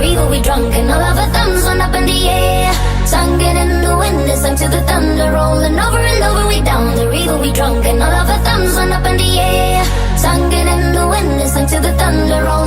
river, we drunk, and all of our thumbs went up in the air. Sung it in the wind, and sung to the thunder, rolling over and over, we down the river, we drunk, and all of our thumbs went up in the air. Sung it in the wind, and sung to the thunder, rolling